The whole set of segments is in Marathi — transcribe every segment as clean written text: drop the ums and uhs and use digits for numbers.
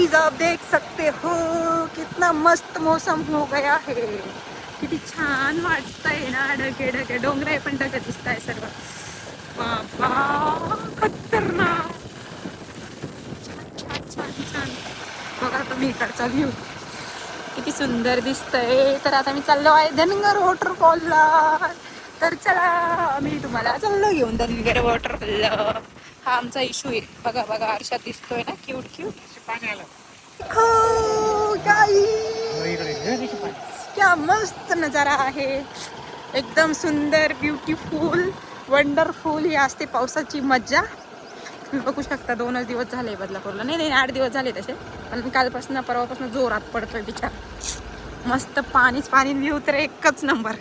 आप देख सकते हो कितना मस्त मौसम हो गया है. किती छान वाटतंय ना. ढगे ढगे डोंगर पण ढग दिसत आहे सर्व. बाबा खतरनाक. छान छान छान छान. बघा तुम्ही इकडचा व्ह्यू किती सुंदर दिसतंय. तर आता मी चाललो आहे धनगर वॉटरफॉलला. तर चला मी तुम्हाला चाललो घेऊन धनगर वॉटरफॉलला. हा आमचा इशू आहे. बघा बघा आरशात दिसतोय ना क्यूट क्यूट. पाणी आलं. क्या मस्त नजारा आहे. एकदम सुंदर ब्युटिफुल वंडरफुल ही असते पावसाची मज्जा. तुम्ही बघू शकता 2च दिवस झाले बदलापूरला. नाही 8 दिवस झाले तसे. पण कालपासून परवापासून जोरात पडतोय बिचार. मस्त पाणीच पाणी. व्ह्यू तर एकच नंबर.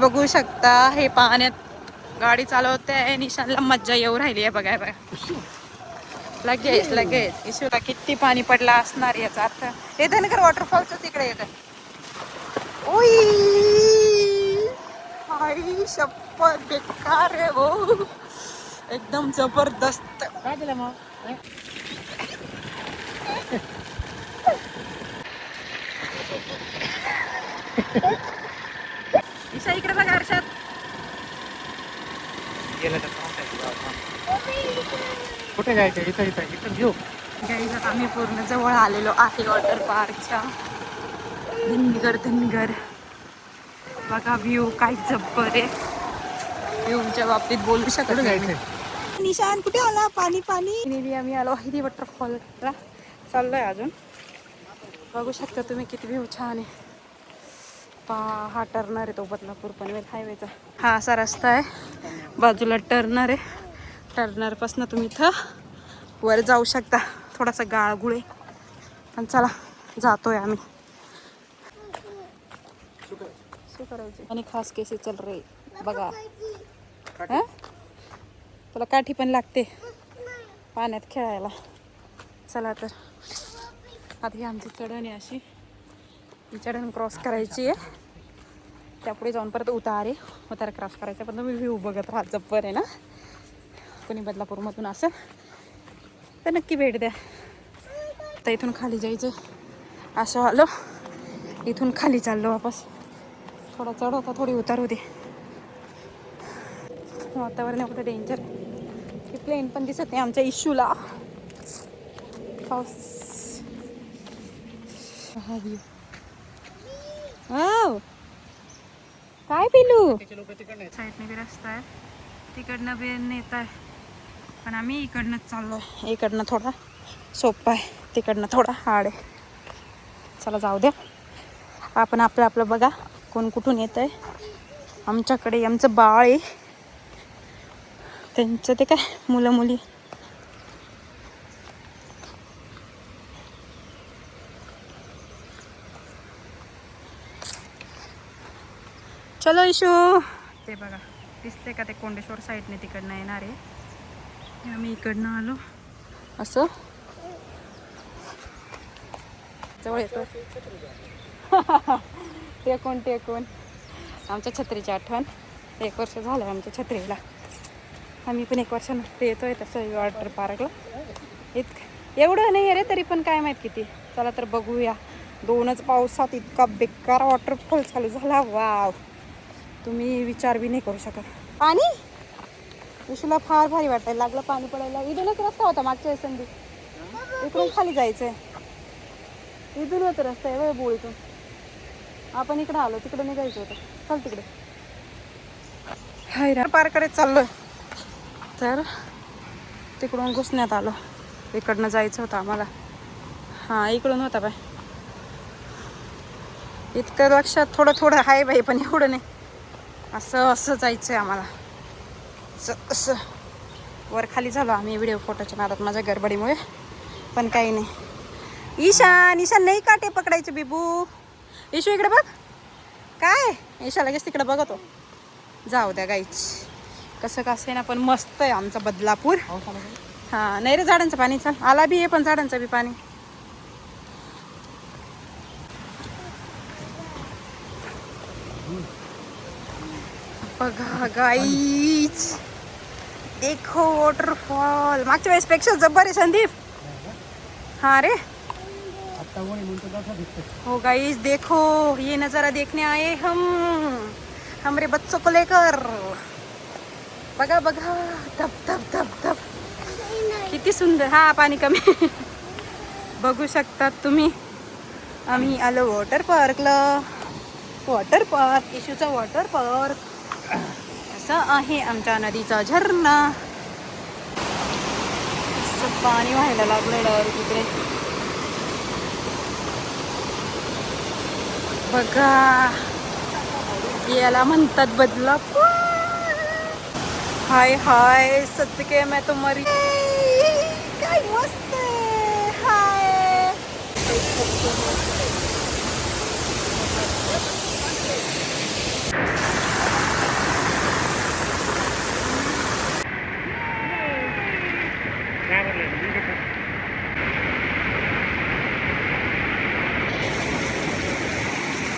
बघू शकता हे पाण्यात गाडी चालवते. निशानला मज्जा येऊ राहिली आहे. बघाय बघा लगेच लगेच इशूला किती पाणी पडला असणार याचा अर्थ. हे धनगर वॉटरफॉलच तिकडे येत. आई शपथ बेकार आहे हो. एकदम जबरदस्त. काय दिलं मग? ईशा इकडे बघा आरशात. गेलं तर कुठे जायचं? इथं इथं इथं घेऊ. गाईज आता आम्ही पूर्ण जवळ आलेलो आहे वॉटर पार्कच्या. धनगर बघा व्ह्यू काय जब्बर आहे. व्ह्यूच्या बाबतीत बोलू शकत कुठे नाही. जायचंय? निशान कुठे आला? पाणी पाणी. आम्ही आलो आहे वॉटरफॉलला. चाललोय अजून. बघू शकता तुम्ही किती व्ह्यू छान आहे. हा टर्नर आहे तो बदलापूर पनवेल हायवेचा. हा असा रस्ता आहे. बाजूला टर्नर आहे. टर्नर पासून तुम्ही इथं वर जाऊ शकता. थोडासा गाळगुळे पण चला जातोय आम्ही. आणि खास केसे चल रे बघा. तुला काठी पण लागते पाण्यात खेळायला. चला तर आता ही आमची चढण आहे अशी. ही चढण क्रॉस करायची आहे. त्यापुढे जाऊन परत उतार क्रॉस करायचा. पण तुम्ही व्ह्यू बघत राहा. जब्बर आहे ना. कोणी बदलापूरमधून असेल तर नक्की भेट द्या. आता इथून खाली जायचं असं आलो. इथून खाली चाललो वापस. थोडा चढ होता थोडी उतार होती. वातावरण एवढं डेंजर. ही प्लेन पण दिसत नाही आमच्या इशूला. पाऊस. काय पिलू? साईडने बी रस्ता आहे. तिकडनं बी नेत आहे. पण आम्ही इकडनंच चाललो आहे. इकडनं थोडा सोपा आहे. तिकडनं थोडा हार्ड आहे. चला जाऊ द्या. आपण आपलं बघा. कोण कुठून येत आहे. आमच्याकडे आमचं बाळ आहे. त्यांचं ते काय मुलं मुली. चलो इशू. ते बघा दिसते का ते कोंडेश्वर साईडने तिकडनं येणार आहे. आम्ही इकडनं आलो असं जवळ येतो. ते कोण आमच्या छत्रीची आठवण. 1 वर्ष झालं आमच्या छत्रीला. आम्ही पण 1 वर्षानंतर येतोय तसं वॉटर पार्कला. एवढं नाही आहे रे तरी पण काय माहीत किती. चला तर बघूया. 2च पावसात इतका बेकार वॉटरफॉल चालू झाला. वाव तुम्ही विचार बी नाही करू शकत. पाणी विशूला फार भारी वाटायला लागलं पाणी पडायला. इथूनच रस्ता होता मागच्या संधी. इकडून खाली जायचंय. इथूनच रस्ता आहे वय बोळीतून. आपण इकडे आलो तिकडे निघायचं होतं. चल तिकडे हाय पार करत चाललोय. तर तिकडून घुसण्यात आलो. इकडनं जायचं होतं आम्हाला. हां इकडून होता बाय. इतकं लक्षात थोडं आहे बाई पण एवढं नाही. असं जायचं आहे आम्हाला. असं वर खाली झालो आम्ही व्हिडिओ फोटोच्या नादात माझ्या गडबडीमुळे. पण काही नाही. ईशान नाही काटे पकडायचे बिबू. इशू इकडे बघ. काय ईशा लगेच तिकडे बघतो. जाऊ द्या गाईच. कसं आहे ना पण मस्त आहे आमचा बदलापूर. हां नाही रे झाडांचं पाणी चाल आला बी आहे पण झाडांचं बी पाणी. बघा गाईज, देखो वॉटरफॉल. मागच्या वेळेस पेक्षा जब्बर आहे संदीप. हाँ रे. हो गाइस, देखो ये नज़ारा देखने आए हम हमारे बच्चों को लेकर. बघा बघा, धब धब धब धब, किती सुंदर. हा पाणी कमी. बघू शकतात तुम्ही. आम्ही आलो वॉटर पार्कला. वॉटर पार्क, इशूचा वॉटर पार्क. असा आहे आमच्या नदीचा झरणा. असं पाणी व्हायला लागलं तिकडे. बघा, याला म्हणतात बदलापूर. हाय हाय, सदके मैं तो मरी. काय मस्त आहे. हाय.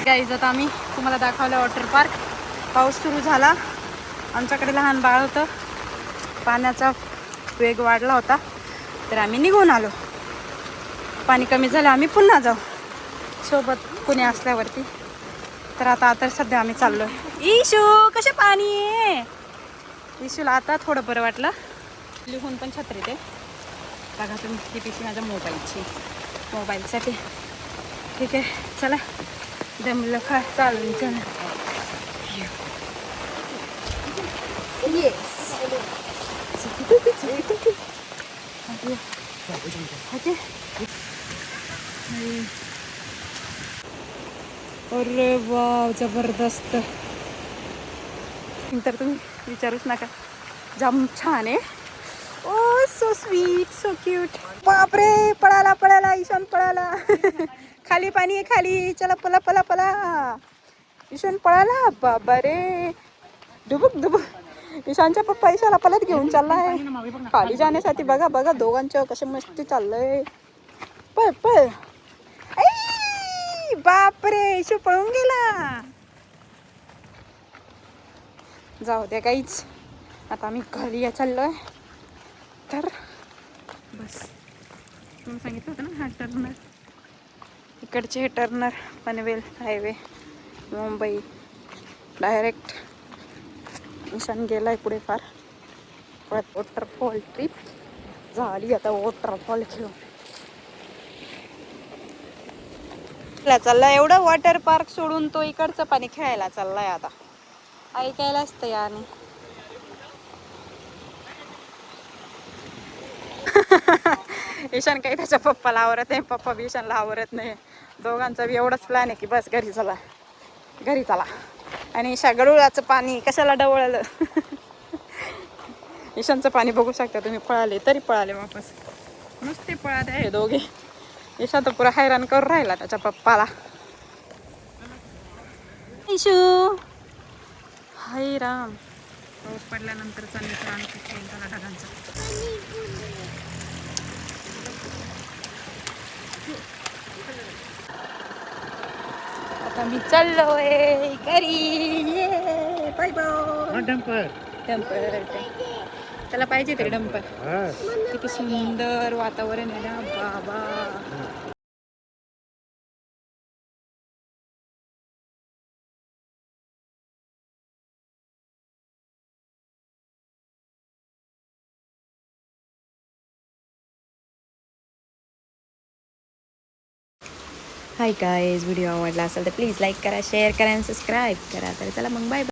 गाईज, आता आम्ही तुम्हाला दाखवलं वॉटर पार्क. पाऊस सुरू झाला. आमच्याकडे लहान बाळ होतं. पाण्याचा वेग वाढला होता तर आम्ही निघून आलो. पाणी कमी झालं आम्ही पुन्हा जाऊ सोबत कुणी असल्यावरती. तर आता सध्या आम्ही चाललो आहे. इशू, कसे पाणी आहे. इशूला आता थोडं बरं वाटलं. लिहून पण छत्री ते बघा तुम्ही. ती पिशवी माझ्या मोबाईलसाठी. ठीक आहे, चला. दमलं खा, चालून चला. येस. अरे वा, जबरदस्त. तर तुम्ही विचारूच नका, जाम छान आहे. ओ सो स्वीट, सो क्यूट. बापरे, पळाला ईशान, पळाला. खाली पाणी आहे, खाली. चला, पला पला पला. ईशान पळाला. बाबा रे, डुबुक डुबुक. ईशानच्या पप्पा ईशाला पलत घेऊन चाललाय खाली जाण्यासाठी. बघा बघा, दोघांचं कसे मस्ती चाललंय. पळ पळ. बापरे, ईशू पळून गेला. जाऊ द्या काहीच. आता आम्ही घरी चाललोय. तर बस, तुम्ही सांगितलं होतं ना, हा टर्नर. इकडचे हे turner Panvel highway Mumbai direct. Ishan गेलाय पुढे फार. परत वॉटरफॉल ट्रिप झाली. आता वॉटरफॉल खेळून चाललाय. एवढं वॉटर पार्क सोडून तो इकडचं पाणी खेळायला चाललाय. आता ऐकायला असतं याने. ईशान काही त्याच्या पप्पाला आवरत नाही, पप्पा बी ईशानला आवरत नाही. दोघांचा बी एवढाच प्लॅन आहे की बस घरी चला, घरी चला. आणि ईशा गडुळाचं पाणी कशाला डवळलं. ईशानचं पाणी बघू शकता तुम्ही. पळाले तरी पळाले वापस. नुसते पळाले आहे दोघे. ईशा तर पुरा हैराण करून राहिला त्याच्या पप्पाला. ईशू, हाय राम. पाऊस पडल्यानंतरचा मित्र आणखी खेळ झाला ढगांचा. आता मी चाललोय घरी. Bye bye. डंपर त्याला पाहिजे तरी डंपर. किती सुंदर वातावरण आहे ना बाबा. हाय गाईज, व्हिडिओ आवडला असेल तर प्लीज लाईक करा, शेअर करा आणि सबस्क्राईब करा. तर चला मग, बाय बाय.